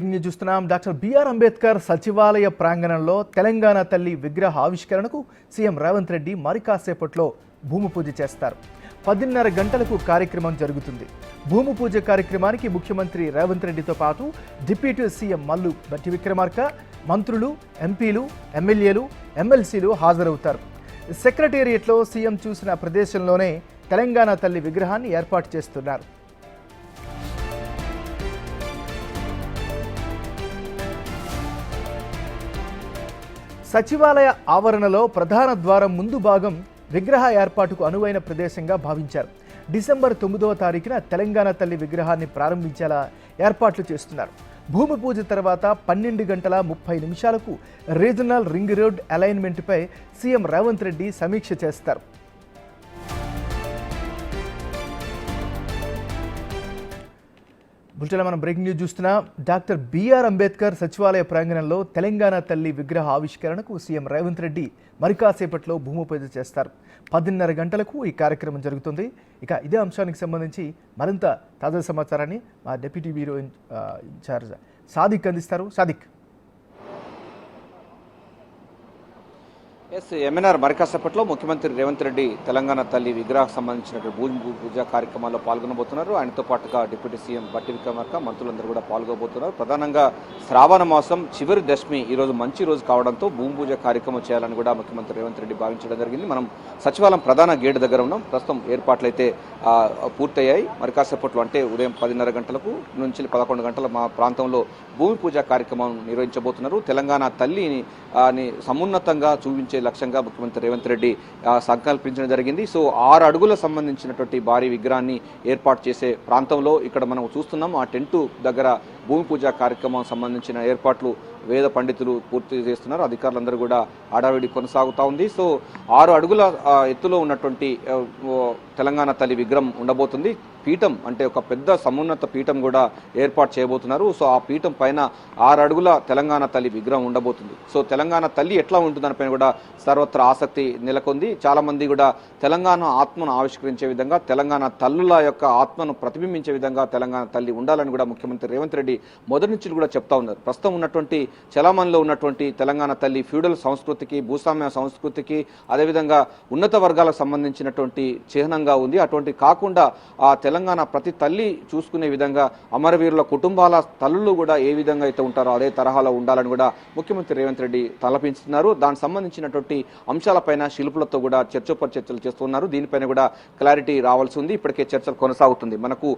Breaking news చూస్తున్నాం. Doctor BR Ambedkar సచివాలయ ప్రాంగణంలో తెలంగాణ తల్లి విగ్రహ ఆవిష్కరణకు సీఎం రేవంత్ రెడ్డి మరి కాసేపట్లో భూమి పూజ చేస్తారు. 10:30 గంటలకు కార్యక్రమం జరుగుతుంది. భూమి పూజ కార్యక్రమానికి ముఖ్యమంత్రి రేవంత్ రెడ్డితో పాటు డిప్యూటీ సీఎం మల్లు భట్టి విక్రమార్క, మంత్రులు, ఎంపీలు, ఎమ్మెల్యేలు, ఎమ్మెల్సీలు హాజరవుతారు. సెక్రటేరియట్లో సీఎం చూసిన ప్రదేశంలోనే తెలంగాణ తల్లి విగ్రహాన్ని ఏర్పాటు చేస్తున్నారు. సచివాలయ ఆవరణలో ప్రధాన ద్వారం ముందు భాగం విగ్రహ ఏర్పాటుకు అనువైన ప్రదేశంగా భావించారు. డిసెంబర్ 9వ తారీఖున తెలంగాణ తల్లి విగ్రహాన్ని ప్రారంభించేలా ఏర్పాట్లు చేస్తున్నారు. భూమి పూజ తర్వాత 12:30 రీజనల్ రింగ్ రోడ్ అలైన్మెంట్పై సీఎం రేవంత్ రెడ్డి సమీక్ష చేస్తారు. బుల్టెన్లో మనం బ్రేకింగ్ న్యూస్ చూస్తున్నాం. డాక్టర్ బిఆర్ అంబేద్కర్ సచివాలయ ప్రాంగణంలో తెలంగాణ తల్లి విగ్రహ ఆవిష్కరణకు సీఎం రేవంత్ రెడ్డి మరి కాసేపట్లో భూమి పూజ చేస్తారు. 10:30 గంటలకు ఈ కార్యక్రమం జరుగుతుంది. ఇక ఇదే అంశానికి సంబంధించి మరింత తాజా సమాచారాన్ని మా డిప్యూటీ బ్యూరో ఇన్ఛార్జ్ సాదిక్ అందిస్తారు. సాదిక్. ఎంఎన్ఆర్ మరికాసేపట్లో ముఖ్యమంత్రి రేవంత్ రెడ్డి తెలంగాణ తల్లి విగ్రహకు సంబంధించిన భూమి పూజ కార్యక్రమాల్లో పాల్గొనబోతున్నారు. ఆయనతో పాటుగా డిప్యూటీ సీఎం భట్టి విక్రమార్క, మంత్రులందరూ కూడా పాల్గొనబోతున్నారు. ప్రధానంగా శ్రావణ మాసం చివరి దశమి ఈరోజు మంచి రోజు కావడంతో భూమి పూజ కార్యక్రమం చేయాలని కూడా ముఖ్యమంత్రి రేవంత్ రెడ్డి భావించడం జరిగింది. మనం సచివాలయం ప్రధాన గేటు దగ్గర ఉన్నాం. ప్రస్తుతం ఏర్పాట్లు అయితే పూర్తయ్యాయి. మరికాసేపట్లో అంటే ఉదయం 10:30 గంటలకు నుంచి 11 గంటల మా ప్రాంతంలో భూమి పూజ కార్యక్రమం నిర్వహించబోతున్నారు. తెలంగాణ తల్లిని సమున్నతంగా చూపించే లక్ష్యంగా ముఖ్యమంత్రి రేవంత్ రెడ్డి సంకల్పించడం జరిగింది. సో 6 అడుగుల సంబంధించినటువంటి భారీ విగ్రహాన్ని ఏర్పాటు చేసే ప్రాంతంలో ఇక్కడ మనం చూస్తున్నాం. ఆ టెంటు దగ్గర భూమి పూజ కార్యక్రమం సంబంధించిన ఏర్పాట్లు వేద పండితులు పూర్తి చేస్తున్నారు. అధికారులందరూ కూడా హడావిడి కొనసాగుతూ ఉంది. సో 6 అడుగుల ఎత్తులో ఉన్నటువంటి తెలంగాణ తల్లి విగ్రహం ఉండబోతుంది. పీఠం అంటే ఒక పెద్ద సమున్నత పీఠం కూడా ఏర్పాటు చేయబోతున్నారు. సో ఆ పీఠం పైన 6 అడుగుల తెలంగాణ తల్లి విగ్రహం ఉండబోతుంది. సో తెలంగాణ తల్లి ఎట్లా ఉంటుందనిపైన కూడా సర్వత్రా ఆసక్తి నెలకొంది. చాలా మంది కూడా తెలంగాణ ఆత్మను ఆవిష్కరించే విధంగా, తెలంగాణ తల్లుల యొక్క ఆత్మను ప్రతిబింబించే విధంగా తెలంగాణ తల్లి ఉండాలని కూడా ముఖ్యమంత్రి రేవంత్ రెడ్డి మొదటి నుంచి కూడా చెప్తా ఉన్నారు. ప్రస్తుతం ఉన్నటువంటి చలామణిలో ఉన్నటువంటి తెలంగాణ తల్లి ఫ్యూడల్ సంస్కృతికి, భూస్వామ్య సంస్కృతికి, అదేవిధంగా ఉన్నత వర్గాలకు సంబంధించినటువంటి చిహ్నంగా ఉంది. అటువంటి కాకుండా ఆ తెలంగాణ ప్రతి తల్లి చూసుకునే విధంగా అమరవీరుల కుటుంబాల తల్లులు కూడా ఏ విధంగా అయితే ఉంటారో అదే తరహాలో ఉండాలని కూడా ముఖ్యమంత్రి రేవంత్ రెడ్డి తలపించుతున్నారు. దానికి సంబంధించినటువంటి అంశాలపైన శిల్పులతో కూడా చర్చలు చేస్తున్నారు. దీనిపైన కూడా క్లారిటీ రావాల్సి ఉంది. ఇప్పటికే చర్చలు కొనసాగుతుంది. మనకు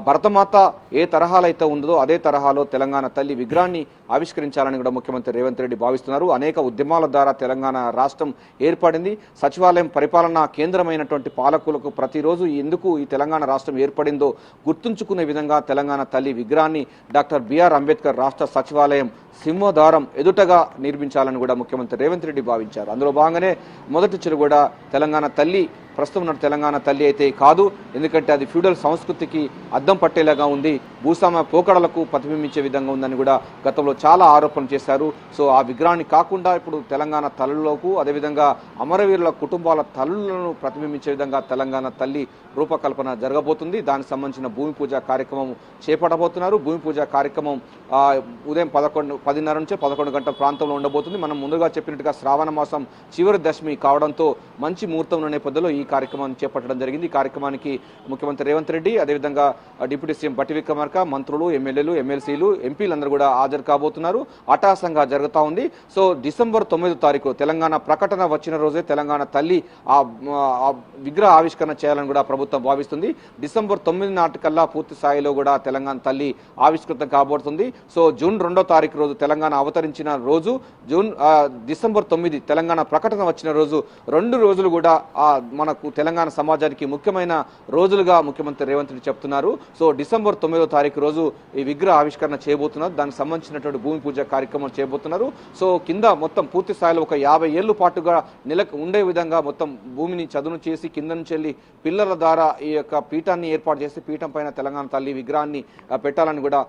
భరతమాత ఏ తరహాలో అయితే ఉందో అదే తరహాలో తెలంగాణ తల్లి విగ్రహాన్ని ఆవిష్కరించాలని కూడా ముఖ్యమంత్రి రేవంత్ రెడ్డి భావిస్తున్నారు. అనేక ఉద్యమాల ద్వారా తెలంగాణ రాష్ట్రం ఏర్పడింది. సచివాలయం పరిపాలనా కేంద్రమైనటువంటి పాలకులకు ప్రతిరోజు ఎందుకు ఈ తెలంగాణ రాష్ట్రం ఏర్పడిందో గుర్తుంచుకునే విధంగా తెలంగాణ తల్లి విగ్రహాన్ని డాక్టర్ బిఆర్ అంబేద్కర్ రాష్ట్ర సచివాలయం సింహద్వారం ఎదుటగా నిర్మించాలని కూడా ముఖ్యమంత్రి రేవంత్ రెడ్డి భావించారు. అందులో భాగంగానే మొదటి నుంచి కూడా తెలంగాణ తల్లి ప్రస్తుతం ఉన్న తెలంగాణ తల్లి అయితే కాదు. ఎందుకంటే అది ఫ్యూడల్ సంస్కృతికి అద్దం పట్టేలాగా ఉంది, భూస్వామ్య పోకడలకు ప్రతిబింబించే విధంగా ఉందని కూడా గతంలో చాలా ఆరోపణలు చేశారు. సో ఆ విగ్రహాన్ని కాకుండా ఇప్పుడు తెలంగాణ తల్లులకు, అదేవిధంగా అమరవీరుల కుటుంబాల తల్లులను ప్రతిబింబించే విధంగా తెలంగాణ తల్లి రూపకల్పన జరగబోతుంది. దానికి సంబంధించిన భూమి పూజ కార్యక్రమం చేపట్టబోతున్నారు. భూమి పూజ కార్యక్రమం ఉదయం 10:30 నుంచి 11 గంటల ప్రాంతంలో ఉండబోతుంది. మనం ముందుగా చెప్పినట్టుగా శ్రావణ మాసం చివరి దశమి కావడంతో మంచి ముహూర్తం నేపథ్యంలో ఈ కార్యక్రమాన్ని చేపట్టడం జరిగింది. ఈ కార్యక్రమానికి ముఖ్యమంత్రి రేవంత్ రెడ్డి, అదేవిధంగా డిప్యూటీ సీఎం భట్టి విక్రమార్క, మంత్రులు, ఎమ్మెల్యేలు, ఎమ్మెల్సీలు, ఎంపీలందరూ కూడా హాజరు కాబోతున్నారు. అటాసంగా జరుగుతూ ఉంది. సో డిసెంబర్ 9వ తారీఖు తెలంగాణ ప్రకటన వచ్చిన రోజే తెలంగాణ తల్లి ఆ విగ్రహ ఆవిష్కరణ చేయాలని కూడా ప్రభుత్వం భావిస్తుంది. డిసెంబర్ 9 నాటికల్లా పూర్తి స్థాయిలో కూడా తెలంగాణ తల్లి ఆవిష్కృతం కాబోతుంది. సో జూన్ 2వ తారీఖు రోజు తెలంగాణ అవతరించిన రోజు, డిసెంబర్ 9 తెలంగాణ ప్రకటన వచ్చిన రోజు, 2 రోజులు కూడా మనకు తెలంగాణ సమాజానికి ముఖ్యమైన రోజులుగా ముఖ్యమంత్రి రేవంత్ రెడ్డి చెప్తున్నారు. సో డిసెంబర్ 9వ తారీఖు రోజు ఈ విగ్రహ ఆవిష్కరణ చేయబోతున్నారు. దానికి సంబంధించినటువంటి భూమి పూజ కార్యక్రమం చేయబోతున్నారు. సో కింద మొత్తం పూర్తి స్థాయిలో ఒక 50 ఏళ్ల పాటుగా ఉండే విధంగా మొత్తం భూమిని చదును చేసి కింద నుంచి వెళ్ళి పిల్లల ద్వారా ఈ యొక్క పీఠాన్ని ఏర్పాటు చేసి పీఠం పైన తెలంగాణ తల్లి విగ్రహాన్ని పెట్టాలని కూడా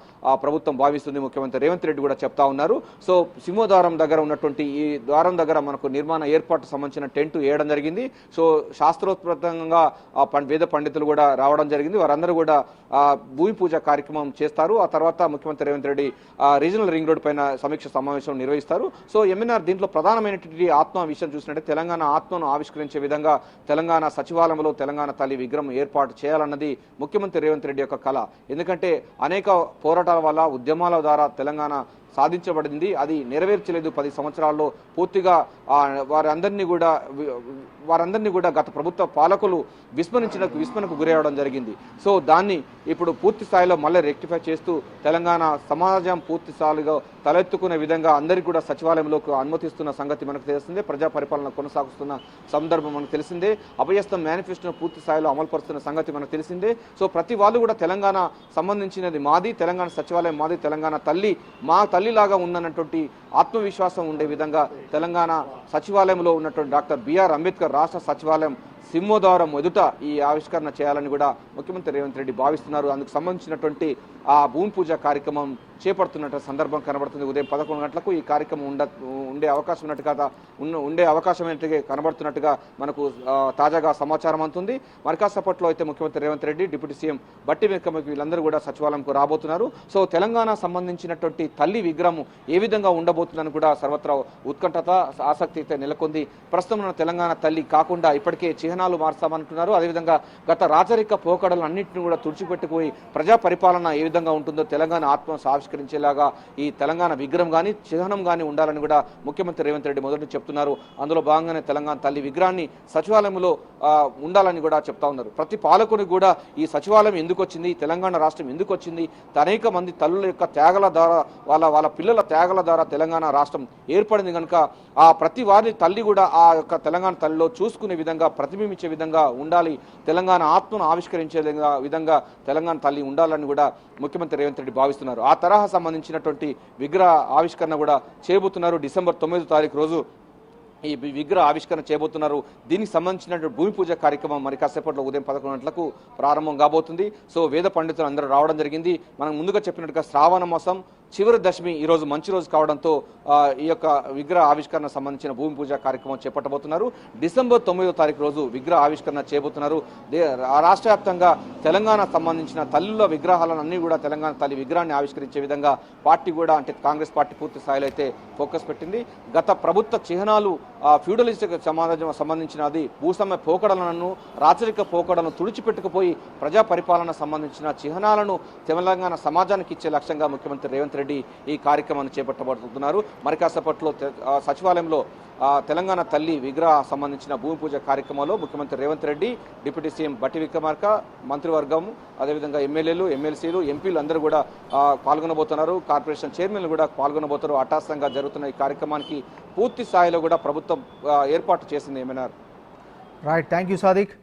ప్రభుత్వం భావిస్తుంది. ముఖ్యమంత్రి రేవంత్ రెడ్డి కూడా చెప్తున్నారు. చెప్తా ఉన్నారు. సో సింహద్వారం దగ్గర ఉన్నటువంటి ఈ ద్వారం దగ్గర మనకు నిర్మాణ ఏర్పాటు సంబంధించిన టెంట్ వేయడం జరిగింది. సో శాస్త్రోత్పత్తంగా వేద పండితులు కూడా రావడం జరిగింది. వారందరూ కూడా భూమి పూజ కార్యక్రమం చేస్తారు. ఆ తర్వాత ముఖ్యమంత్రి Revanth Reddy regional ring road పైన సమీక్ష సమావేశం నిర్వహిస్తారు. సో ఎంఎన్ఆర్ దీంట్లో ప్రధానమైనటువంటి ఆత్మ విషయం చూసినట్టే తెలంగాణ ఆత్మను ఆవిష్కరించే విధంగా తెలంగాణ సచివాలయంలో తెలంగాణ తల్లి విగ్రహం ఏర్పాటు చేయాలన్నది ముఖ్యమంత్రి రేవంత్ రెడ్డి యొక్క కళ. ఎందుకంటే అనేక పోరాటాల వల్ల ఉద్యమాల ద్వారా తెలంగాణ సాధించబడింది. అది నెరవేర్చలేదు 10 సంవత్సరాల్లో. పూర్తిగా వారందరినీ కూడా గత ప్రభుత్వ పాలకులు విస్మరణకు గురవడం జరిగింది. సో దాన్ని ఇప్పుడు పూర్తి స్థాయిలో మళ్ళీ రెక్టిఫై చేస్తూ తెలంగాణ సమాజం పూర్తి స్థాయిలో తలెత్తుకునే విధంగా అందరికీ కూడా సచివాలయంలోకి అనుమతిస్తున్న సంగతి మనకు తెలిసిందే. ప్రజా పరిపాలన కొనసాగుతున్న సందర్భం మనకు తెలిసిందే. అభయస్థం మేనిఫెస్టోను పూర్తి స్థాయిలో అమలుపరుస్తున్న సంగతి మనకు తెలిసిందే. సో ప్రతి వాళ్ళు కూడా తెలంగాణ సంబంధించినది మాది, తెలంగాణ సచివాలయం మాది, తెలంగాణ తల్లి మా తల్లిలాగా ఉందన్నటువంటి ఆత్మవిశ్వాసం ఉండే విధంగా తెలంగాణ సచివాలయంలో ఉన్నటువంటి డాక్టర్ బిఆర్ అంబేద్కర్ రాష్ట్ర సచివాలయం సింహద్వారం ఎదుట ఈ ఆవిష్కరణ చేయాలని కూడా ముఖ్యమంత్రి రేవంత్ రెడ్డి భావిస్తున్నారు. అందుకు సంబంధించినటువంటి ఆ భూమి పూజ కార్యక్రమం చేపడుతున్నట్టు సందర్భం కనబడుతుంది. ఉదయం 11 గంటలకు ఈ కార్యక్రమం ఉండే అవకాశం కనబడుతున్నట్టుగా మనకు తాజాగా సమాచారం అందుతుంది. మరి కాసేపట్లో అయితే ముఖ్యమంత్రి రేవంత్ రెడ్డి, డిప్యూటీ సీఎం బట్టి విక్రమార్క వీళ్ళందరూ కూడా సచివాలయంకు రాబోతున్నారు. సో తెలంగాణ సంబంధించినటువంటి తల్లి విగ్రహం ఏ విధంగా ఉండబోతుందని కూడా సర్వత్రా ఉత్కంఠత, ఆసక్తి అయితే నెలకొంది. ప్రస్తుతం ఉన్న తెలంగాణ తల్లి కాకుండా ఇప్పటికే చిహ్నాలు మార్చామంటున్నారు. అదేవిధంగా గత రాచరిక పోకడలు అన్నింటినీ కూడా తుడిచిపెట్టుకుపోయి ప్రజా పరిపాలన ఏ విధంగా ఉంటుందో తెలంగాణ ఆత్మ ఆవిష్కరించేలాగా ఈ తెలంగాణ విగ్రహం కానీ చిహ్నం కానీ ఉండాలని కూడా ముఖ్యమంత్రి రేవంత్ రెడ్డి మొదటి చెప్తున్నారు. అందులో భాగంగానే తెలంగాణ తల్లి విగ్రహాన్ని సచివాలయంలో ఉండాలని కూడా చెప్తా ఉన్నారు. ప్రతి పాలకునికి కూడా ఈ సచివాలయం ఎందుకు వచ్చింది, తెలంగాణ రాష్ట్రం ఎందుకు వచ్చింది, అనేక మంది తల్లుల యొక్క త్యాగాల ద్వారా వాళ్ళ పిల్లల త్యాగాల ద్వారా తెలంగాణ రాష్ట్రం ఏర్పడింది కనుక ఆ ప్రతి వారి తల్లి కూడా ఆ యొక్క తెలంగాణ తల్లిలో చూసుకునే విధంగా ప్రతిబింబించే విధంగా ఉండాలి, తెలంగాణ ఆత్మను ఆవిష్కరించే విధంగా తెలంగాణ తల్లి ఉండాలని కూడా ముఖ్యమంత్రి రేవంత్ రెడ్డి భావిస్తున్నారు. ఆ తరహా సంబంధించినటువంటి విగ్రహ ఆవిష్కరణ కూడా చేయబోతున్నారు. డిసెంబర్ 9వ తారీఖు రోజు ఈ విగ్రహ ఆవిష్కరణ చేయబోతున్నారు. దీనికి సంబంధించినటువంటి భూమి పూజ కార్యక్రమం మరి కాసేపట్లో ఉదయం 11 గంటలకు ప్రారంభం కాబోతుంది. సో వేద పండితులు అందరూ రావడం జరిగింది. మనం ముందుగా చెప్పినట్టుగా శ్రావణ మాసం చివరి దశమి ఈరోజు మంచి రోజు కావడంతో ఈ యొక్క విగ్రహ ఆవిష్కరణ సంబంధించిన భూమి పూజ కార్యక్రమం చేపట్టబోతున్నారు. డిసెంబర్ 9వ తారీఖు రోజు విగ్రహ ఆవిష్కరణ చేయబోతున్నారు. రాష్ట్ర వ్యాప్తంగా తెలంగాణ సంబంధించిన తల్లుల విగ్రహాలను అన్ని కూడా తెలంగాణ తల్లి విగ్రహాన్ని ఆవిష్కరించే విధంగా పార్టీ కూడా అంటే కాంగ్రెస్ పార్టీ పూర్తి స్థాయిలో అయితే ఫోకస్ పెట్టింది. గత ప్రభుత్వ చిహ్నాలు ఫ్యూడలిస్టిక్ సమాజం సంబంధించినది భూస్వామ్య పోకడలను, రాచరిక పోకడలను తుడిచిపెట్టుకుపోయి ప్రజా పరిపాలన సంబంధించిన చిహ్నాలను తెలంగాణ సమాజానికి ఇచ్చే లక్ష్యంగా ముఖ్యమంత్రి రేవంత్ రెడ్డి ఈ కార్యక్రమాన్ని చేపట్టబడుతున్నారు. మరి కాసేపట్లో సచివాలయంలో తెలంగాణ తల్లి విగ్రహ సంబంధించిన భూమి పూజ కార్యక్రమంలో ముఖ్యమంత్రి రేవంత్ రెడ్డి, డిప్యూటీ సీఎం బట్టి విక్రమార్క, మంత్రివర్గం, అదేవిధంగా ఎమ్మెల్యేలు, ఎమ్మెల్సీలు, ఎంపీలు అందరూ కూడా పాల్గొనబోతున్నారు. కార్పొరేషన్ చైర్మన్లు కూడా పాల్గొనబోతున్నారు. అటాసంగా జరుగుతున్న ఈ కార్యక్రమానికి పూర్తి స్థాయిలో కూడా ప్రభుత్వం ఏర్పాటు చేసింది. ఏమన్నారు? Right, thank you Sadiq.